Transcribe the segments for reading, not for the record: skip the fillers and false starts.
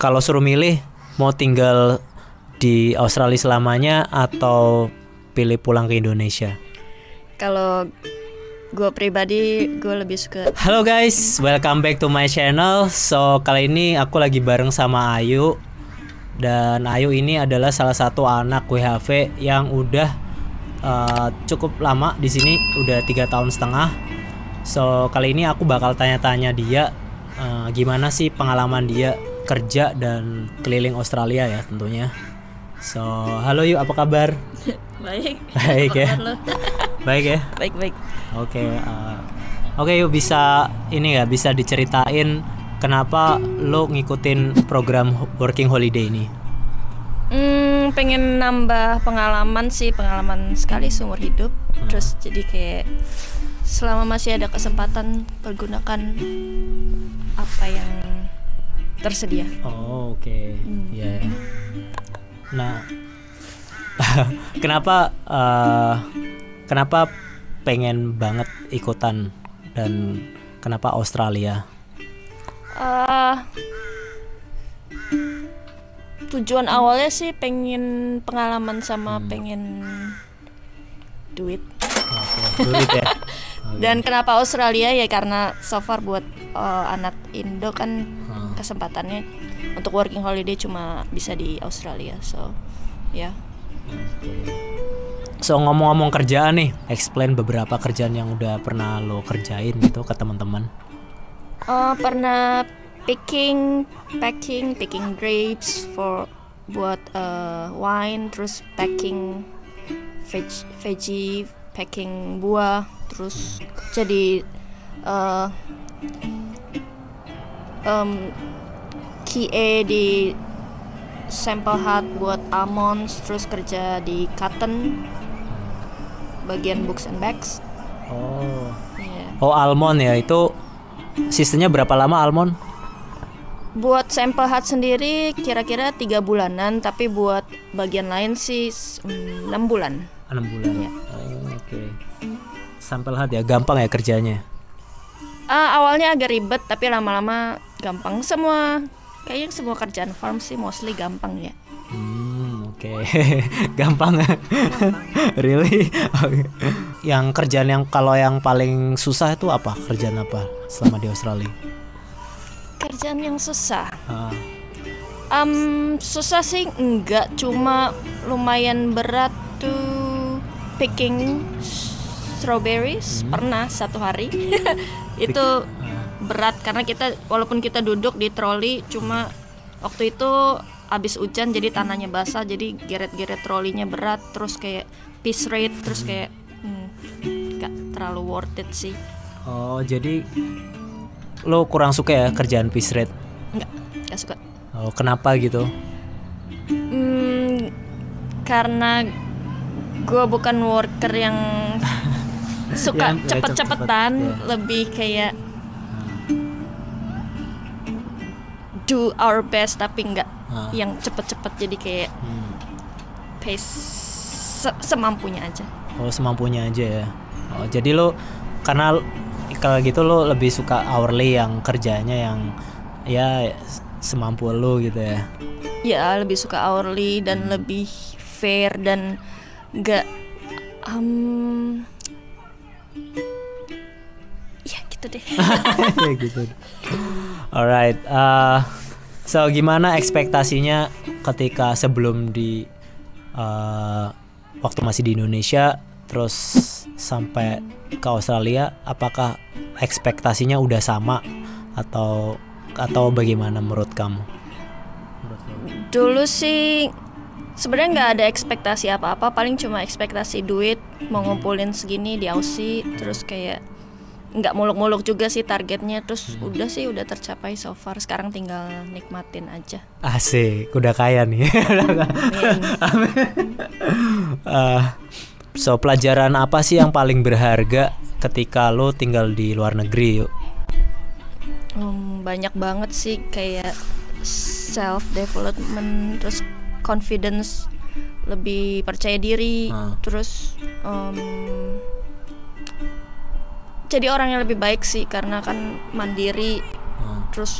Kalau suruh milih mau tinggal di Australia selamanya atau pilih pulang ke Indonesia? Kalau gue pribadi, gue lebih suka. Halo guys, welcome back to my channel. So kali ini aku lagi bareng sama Ayu. Dan Ayu ini adalah salah satu anak WHV yang udah cukup lama di sini, udah 3 tahun setengah. So kali ini aku bakal tanya-tanya dia gimana sih pengalaman dia kerja dan keliling Australia ya tentunya. So halo Yu, apa kabar? Baik. Baik ya. Baik ya. Baik. Oke Yu, bisa ini nggak, bisa diceritain kenapa lo ngikutin program Working Holiday ini? Pengen nambah pengalaman sekali seumur hidup. Terus jadi kayak selama masih ada kesempatan pergunakan apa yang tersedia. Oh oke. Yeah. Nah, kenapa pengen banget ikutan dan kenapa Australia? Tujuan awalnya sih pengen pengalaman sama pengen duit. Duit ya. Dan kenapa Australia ya karena so far buat anak Indo kan kesempatannya untuk working holiday cuma bisa di Australia, so ya. So ngomong-ngomong kerjaan nih, explain beberapa kerjaan yang udah pernah lo kerjain gitu ke teman-teman. Pernah picking grapes buat wine, terus packing veggie, packing buah, terus jadi QA di sampel hut buat almonds, terus kerja di cotton bagian books and bags. Oh. Yeah. Oh almond ya, itu sistemnya berapa lama almond? Buat sampel hut sendiri kira-kira 3 bulanan, tapi buat bagian lain sih 6 bulan. 6 bulan. Ya. Oh, oke. Sampel hut ya, gampang ya kerjanya? Awalnya agak ribet tapi lama-lama gampang. Kayaknya semua kerjaan farm sih mostly gampang ya. Oke. Gampang. Really? Okay. Yang kerjaan yang kalau yang paling susah itu apa? Kerjaan apa selama di Australia? Kerjaan yang susah. Susah sih enggak, cuma lumayan berat tuh picking strawberries. Pernah 1 hari. Itu berat karena walaupun kita duduk di troli, cuma waktu itu abis hujan jadi tanahnya basah, jadi geret-geret trolinya berat, terus kayak piece rate, terus kayak gak terlalu worth it sih. Oh jadi lo kurang suka ya kerjaan piece rate? Gak suka. Oh kenapa gitu? Karena gue bukan worker yang suka cepet-cepetan, lebih kayak do our best tapi enggak yang cepet-cepet, jadi kayak pace semampunya aja. Oh semampunya aja ya. Oh jadi lo karena kalau gitu lo lebih suka hourly yang kerjanya yang ya semampu lo gitu ya? Ya lebih suka hourly dan lebih fair dan enggak ya gitu deh. Ya gitu. Alright. So gimana ekspektasinya ketika sebelum di waktu masih di Indonesia terus sampai ke Australia, apakah ekspektasinya udah sama atau bagaimana menurut kamu? Dulu sih sebenarnya nggak ada ekspektasi apa-apa, paling cuma ekspektasi duit, mau ngumpulin segini di Aussie, terus kayak nggak muluk-muluk juga sih targetnya, terus udah tercapai so far, sekarang tinggal nikmatin aja. Asik, udah kaya nih. So pelajaran apa sih yang paling berharga ketika lo tinggal di luar negeri yuk? Banyak banget sih, kayak self development, terus confidence, lebih percaya diri, terus jadi orang yang lebih baik sih karena kan mandiri, terus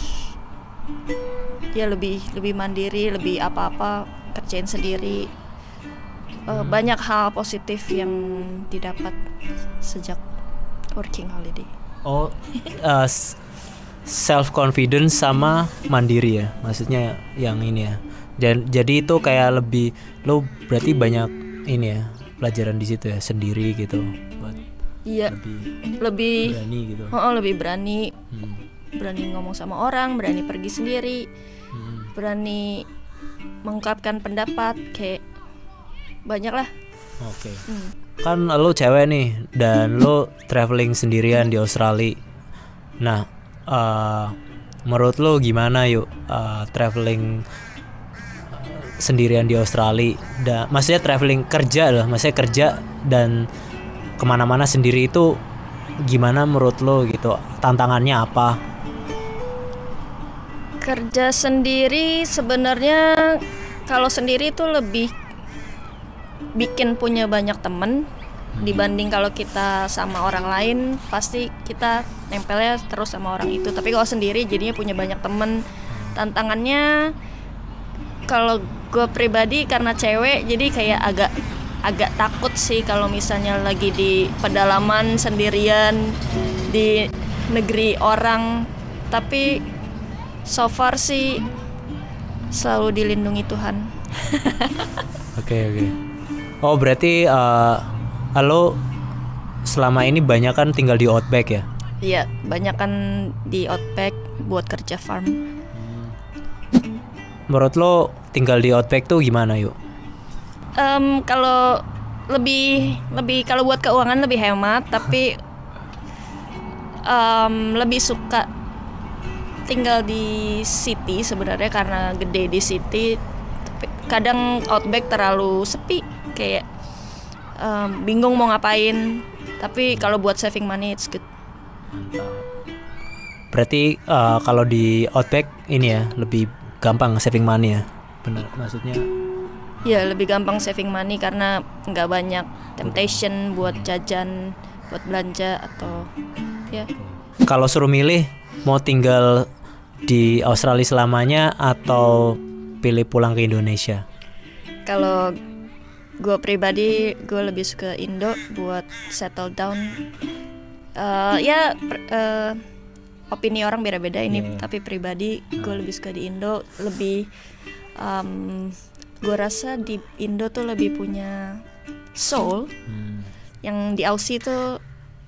ya lebih mandiri, lebih apa-apa kerjain sendiri. Banyak hal positif yang didapat sejak working holiday. Oh, self confidence sama mandiri ya, maksudnya yang ini ya. Dan jadi itu kayak lebih lo berarti banyak ini ya pelajaran di situ ya, sendiri gitu buat Iya, lebih berani gitu. lebih berani, berani ngomong sama orang, berani pergi sendiri, berani mengungkapkan pendapat, kayak banyak lah. Oke. Kan lo cewek nih dan lo traveling sendirian di Australia. Nah, menurut lo gimana yuk traveling sendirian di Australia? Maksudnya traveling kerja loh, maksudnya kerja dan kemana-mana sendiri itu gimana menurut lo gitu? Tantangannya apa? Kerja sendiri sebenarnya kalau sendiri itu lebih bikin punya banyak temen dibanding kalau kita sama orang lain, pasti kita nempelnya terus sama orang itu. Tapi kalau sendiri jadinya punya banyak temen. Tantangannya kalau gue pribadi karena cewek jadi kayak agak takut sih kalau misalnya lagi di pedalaman sendirian di negeri orang. Tapi so far sih selalu dilindungi Tuhan. Oke. Oh berarti lo selama ini banyak kan tinggal di outback ya? Iya, banyak kan di outback buat kerja farm. Menurut lo tinggal di outback tuh gimana yuk? Kalau lebih kalau buat keuangan lebih hemat, tapi lebih suka tinggal di city sebenarnya karena gede di city. Tapi kadang outback terlalu sepi, kayak bingung mau ngapain. Tapi kalau buat saving money it's good. Berarti kalau di outback ini ya lebih gampang saving money ya? Benar, maksudnya? Ya lebih gampang saving money karena nggak banyak temptation buat jajan, buat belanja atau ya. Kalau suruh milih mau tinggal di Australia selamanya atau pilih pulang ke Indonesia? Kalau gue pribadi gue lebih suka Indo buat settle down. Opini orang beda-beda ini, tapi pribadi gue lebih suka di Indo. Lebih gue rasa di Indo tuh lebih punya soul yang di Aussie tuh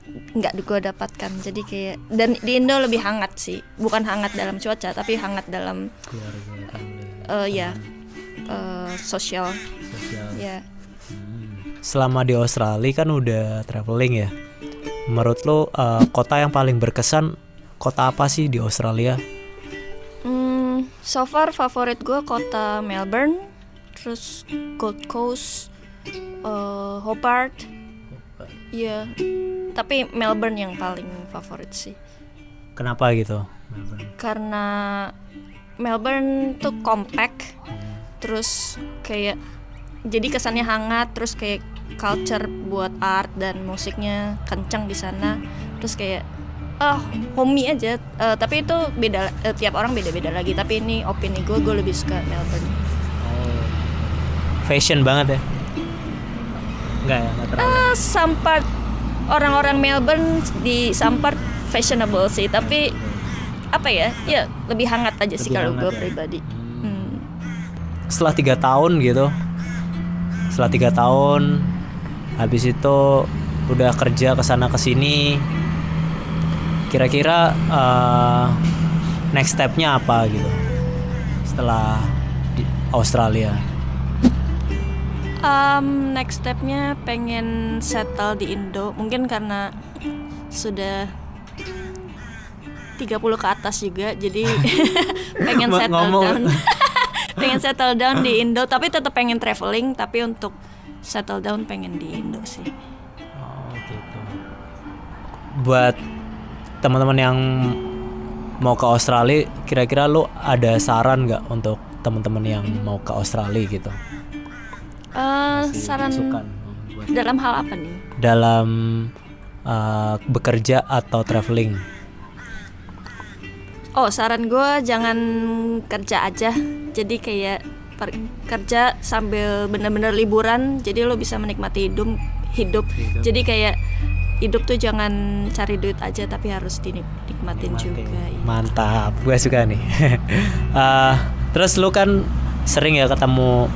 nggak gue dapatkan. Jadi kayak, dan di Indo lebih hangat sih, bukan hangat dalam cuaca tapi hangat dalam sosial. Ya. Selama di Australia kan udah traveling ya. Menurut lo kota yang paling berkesan kota apa sih di Australia? So far favorit gue kota Melbourne, terus Gold Coast, Hobart. Iya. Tapi Melbourne yang paling favorit sih. Kenapa gitu? Melbourne? Karena Melbourne tuh compact, terus kayak jadi kesannya hangat, terus kayak culture buat art dan musiknya kencang di sana. Terus kayak homey aja. Tapi itu beda, tiap orang beda-beda lagi. Tapi ini opini gue lebih suka Melbourne. Fashion banget ya? Enggak ya, enggak terlalu. Some part orang-orang Melbourne di some part fashionable sih, tapi apa ya? Ya lebih hangat aja sih kalau gue pribadi. Setelah 3 tahun gitu. Setelah 3 tahun habis itu udah kerja kesana kesini. Kira-kira next stepnya apa gitu setelah di Australia? Next stepnya pengen settle di Indo. Mungkin karena sudah 30 ke atas juga, jadi pengen settle down. Pengen settle down di Indo, tapi tetap pengen traveling. Tapi untuk settle down pengen di Indo sih. Oh gitu. Buat teman-teman yang mau ke Australia, kira-kira lu ada saran nggak untuk teman-teman yang mau ke Australia gitu? Saran dalam hal apa nih? Dalam bekerja atau traveling? Oh, saran gue jangan kerja aja. Jadi kayak kerja sambil bener-bener liburan. Jadi lo bisa menikmati hidup. Jadi kayak hidup tuh jangan cari duit aja, tapi harus dinikmatin juga. Ya. Mantap, gue suka nih. Terus lu kan sering ya ketemu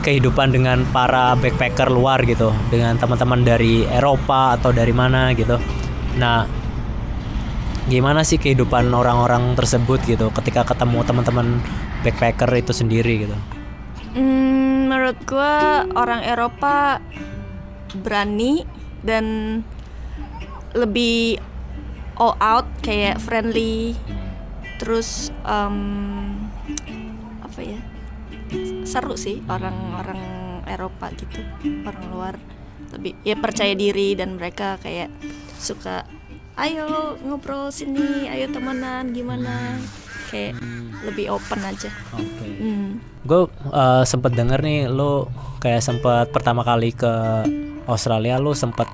kehidupan dengan para backpacker luar gitu, dengan teman-teman dari Eropa atau dari mana gitu. Nah, gimana sih kehidupan orang-orang tersebut gitu ketika ketemu teman-teman backpacker itu sendiri gitu? Menurut gue orang Eropa berani dan lebih all out, kayak friendly, terus apa ya, seru sih orang-orang Eropa gitu, orang luar lebih ya percaya diri dan mereka kayak suka ayo ngobrol sini, ayo temenan gimana, kayak lebih open aja. Oke. Gue sempet denger nih lo kayak sempet pertama kali ke Australia lo sempet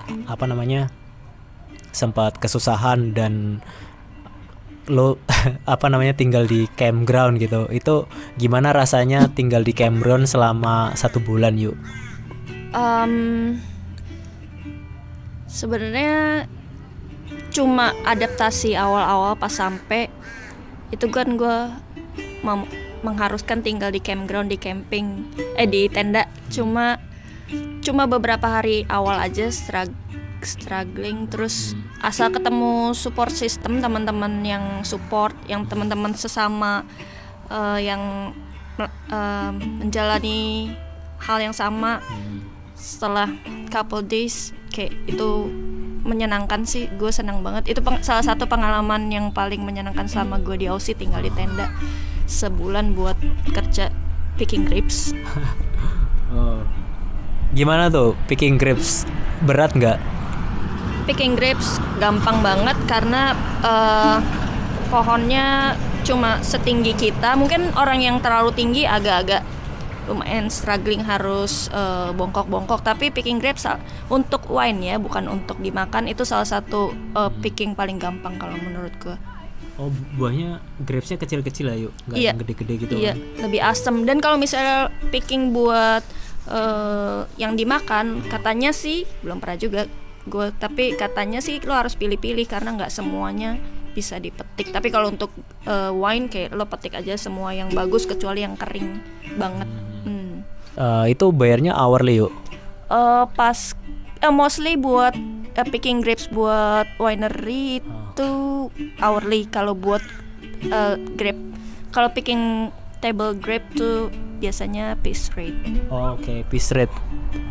sempat kesusahan dan lo tinggal di campground gitu. Itu gimana rasanya tinggal di campground selama 1 bulan yuk? Sebenarnya cuma adaptasi awal-awal pas sampai itu kan gue mengharuskan tinggal di campground, di camping, di tenda. Cuma beberapa hari awal aja struggling, terus asal ketemu support system, teman-teman yang support, yang teman-teman sesama yang menjalani hal yang sama. Setelah couple days kayak itu menyenangkan sih, gue senang banget. Itu salah satu pengalaman yang paling menyenangkan selama gue di Aussie, tinggal di tenda sebulan buat kerja picking grapes. Gimana tuh picking grapes, berat nggak? Picking grapes gampang banget karena pohonnya cuma setinggi kita. Mungkin orang yang terlalu tinggi agak-agak lumayan struggling, harus bongkok-bongkok. Tapi picking grapes untuk wine ya, bukan untuk dimakan, itu salah satu picking paling gampang kalau menurut gue. Oh, buahnya grapesnya kecil-kecil lah yuk, nggak yang gede-gede gitu. Iya, lebih asam. Dan kalau misalnya picking buat yang dimakan, katanya sih belum pernah juga gue, tapi katanya sih lo harus pilih-pilih karena nggak semuanya bisa dipetik. Tapi kalau untuk wine kayak lo petik aja semua yang bagus kecuali yang kering banget. Itu bayarnya hourly yuk? Mostly buat picking grapes buat winery itu hourly. Kalau buat grape, kalau picking table grape tuh biasanya piece rate. Oke, piece rate.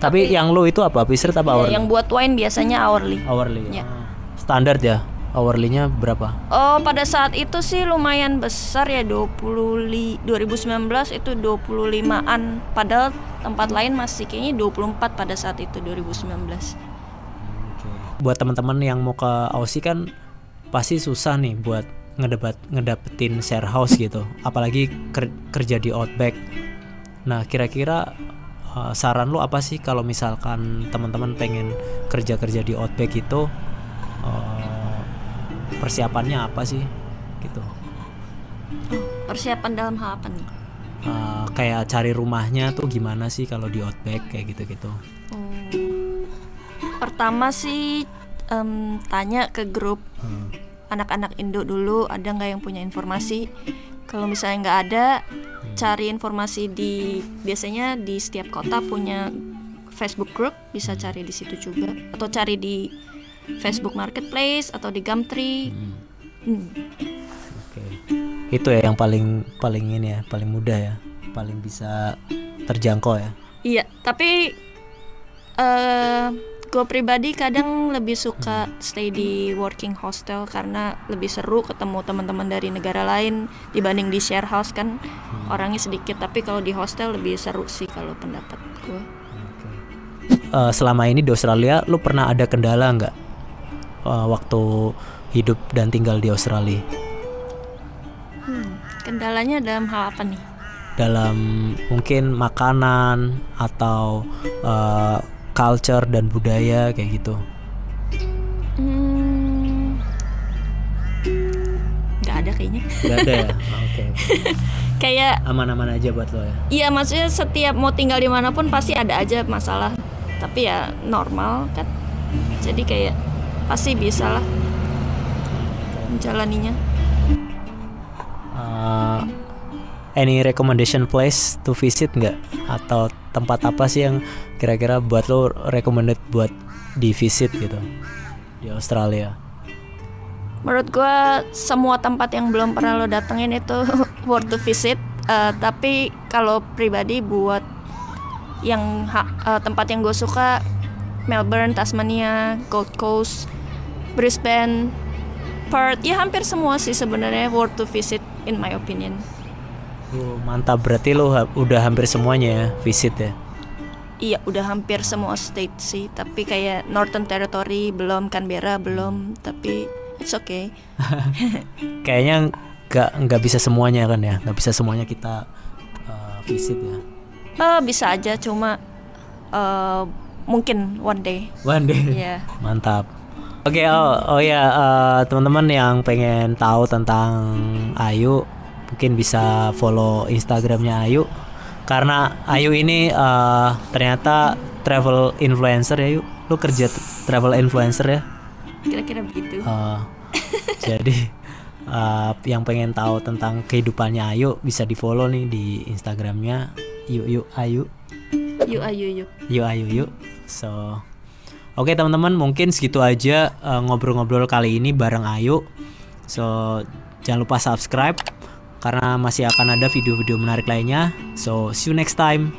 Tapi yang lo itu apa? Piece rate apa hourly? Yang buat wine biasanya hourly. Hourly. Ya. Standar ya? Hourly-nya berapa? Oh, pada saat itu sih lumayan besar ya, 2019 itu 25-an. Padahal tempat lain masih kayaknya 24 pada saat itu 2019. Buat teman-teman yang mau ke Aussie kan pasti susah nih buat ngedapetin share house gitu. Apalagi kerja di Outback. Nah, kira-kira saran lu apa sih kalau misalkan teman-teman pengen kerja di Outback itu? Persiapannya apa sih gitu? Persiapan dalam hal apa nih? Kayak cari rumahnya tuh gimana sih kalau di Outback kayak gitu-gitu? Pertama sih tanya ke grup anak-anak Indo dulu, ada nggak yang punya informasi. Kalau misalnya nggak ada, cari informasi biasanya di setiap kota punya Facebook group, bisa cari di situ juga, atau cari di Facebook Marketplace atau di Gumtree. Oke. Itu ya yang paling ini ya, paling mudah ya, paling bisa terjangkau ya. Iya, tapi gue pribadi kadang lebih suka stay di working hostel karena lebih seru ketemu teman-teman dari negara lain dibanding di share house kan orangnya sedikit. Tapi kalau di hostel lebih seru sih kalau pendapat gue. Selama ini di Australia, lu pernah ada kendala nggak? Waktu hidup dan tinggal di Australia? Kendalanya dalam hal apa nih? Dalam mungkin makanan atau culture dan budaya kayak gitu. Nggak ada kayaknya. Gak ada ya. Oke. Kayak Aman-aman aja buat lo ya. iya, maksudnya setiap mau tinggal dimanapun pasti ada aja masalah, tapi ya normal kan, jadi kayak pasti bisa lah menjalaninya. Any recommendation place to visit nggak? Atau tempat apa sih yang kira-kira buat lo recommended buat di visit gitu di Australia? Menurut gua semua tempat yang belum pernah lo datengin itu worth to visit. Tapi kalau pribadi buat yang tempat yang gue suka, Melbourne, Tasmania, Gold Coast, Brisbane, Perth, ya hampir semua sih sebenarnya worth to visit in my opinion. Mantap, berarti lo udah hampir semuanya ya visit ya? Iya, udah hampir semua state sih, tapi kayak Northern Territory belum, Canberra belum, tapi it's okay. Kayaknya nggak bisa semuanya kan ya, nggak bisa semuanya kita visit ya. Bisa aja, cuma mungkin one day. One day. Iya. Mantap. Oke, teman-teman yang pengen tahu tentang Ayu mungkin bisa follow Instagramnya Ayu, karena Ayu ini ternyata travel influencer ya. Yuk, lu kerja travel influencer ya? Kira-kira begitu. Jadi yang pengen tahu tentang kehidupannya Ayu bisa di follow nih di Instagramnya Yuk Ayu. Yuk Ayu. So oke teman-teman, mungkin segitu aja ngobrol-ngobrol kali ini bareng Ayu. So jangan lupa subscribe karena masih akan ada video-video menarik lainnya. So see you next time.